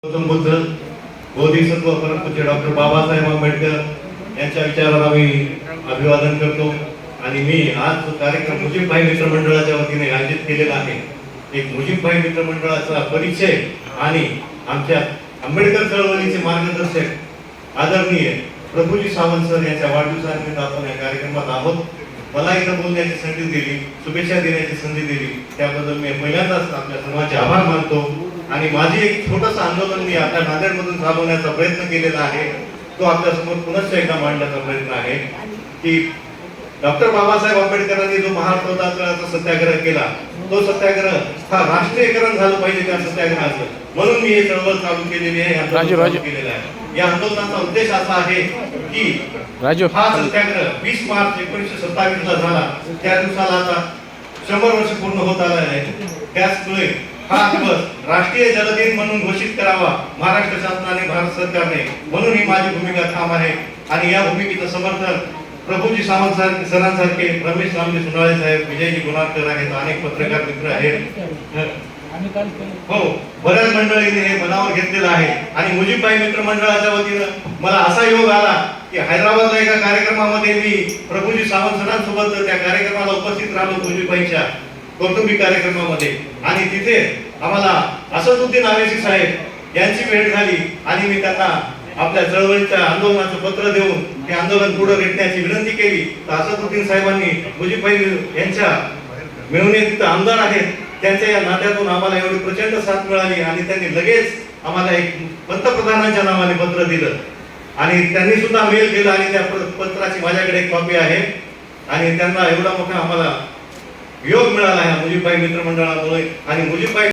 गौतम बुद्ध बोधिसत्व परमपूज्य डॉक्टर बाबासाहेब आंबेडकर यांच्या विचाराला मी अभिवादन करतो आणि मी आज जो कार्यक्रम मुजीबभाई मित्रमंडळाच्या वतीने आयोजित केलेला आहे, एक मुजीबभाई मित्रमंडळाचा परिचय आणि आमच्या आंबेडकर चळवळीचे मार्गदर्शक आदरणीय प्रभुजी सावंत सर यांच्या वाढदिवसानिमित्त आपण या कार्यक्रमात आहोत. मला इथं बोलण्याची संधी दिली, शुभेच्छा देण्याची संधी दिली, त्याबद्दल मी पहिल्यांदाच आपल्या सर्वांचे आभार मानतो. आणि माझी एक छोटंसं आंदोलन मी आता नांदेडमधून चालवण्याचा प्रयत्न केलेला आहे, तो आपल्या समोर पुनश्च एकदा मांडण्याचा प्रयत्न आहे की डॉक्टर बाबासाहेब आंबेडकरांनी जो महास्वतंत्राचा सत्याग्रह केला, तो सत्याग्रह हा राष्ट्रीयकरण झालं पाहिजे त्या सत्याग्रहाचं, म्हणून मी हे चळवळ चालू केलेली आहे, केलेलं आहे. या आंदोलनाचा उद्देश असा आहे की हा सत्याग्रह 20 मार्च 1927 ला झाला, त्या दिवसाला आता 100 वर्ष पूर्ण होत आले आहेत. त्याचमुळे हा दिवस राष्ट्रीय जलदिन म्हणून घोषित करावा महाराष्ट्र शासनाने, भारत सरकारने, म्हणून ही माझी भूमिका ठाम आहे. आणि या भूमिकेचं समर्थन प्रभुजी सावंत सरांसारखे, रमेश रामजी सुनाळे साहेब, विजयजी गुणाकर आहेत, अनेक पत्रकार मित्र आहेत, हो, बऱ्याच मंडळींनी हे मनावर घेतलेलं आहे. आणि मुजीबभाई मित्र मंडळाच्या वतीनं मला असा योग आला की हैदराबादला एका कार्यक्रमामध्ये मी प्रभुजी सावंत सरांसोबत त्या कार्यक्रमाला उपस्थित राहिलो, मुजीबभाईच्या कौटुंबिक कार्यक्रमामध्ये. आणि तिथे आम्हाला असदुद्दीन अवैसी साहेब यांची भेट झाली आणि मी त्यांना आपल्या चळवळीच्या आंदोलनाचं पत्र देऊन ते आंदोलन पुढे रेटण्याची विनंती केली. तर असदुद्दीन साहेबांनी मुजीबभाई यांच्या मिळवणे तिथं आमदार आहेत, त्यांच्या या नात्यातून आम्हाला एवढी प्रचंड साथ मिळाली आणि त्यांनी लगेच आम्हाला एक पंतप्रधानांच्या नावाने पत्र दिलं आणि त्यांनी सुद्धा मेल केला आणि त्या पत्राची माझ्याकडे एक कॉपी आहे. आणि त्यांना एवढा मोठा आम्हाला योग मिळाला आहे मुजीबभाई मित्रमंडळामुळे. आणि मुजीबभाई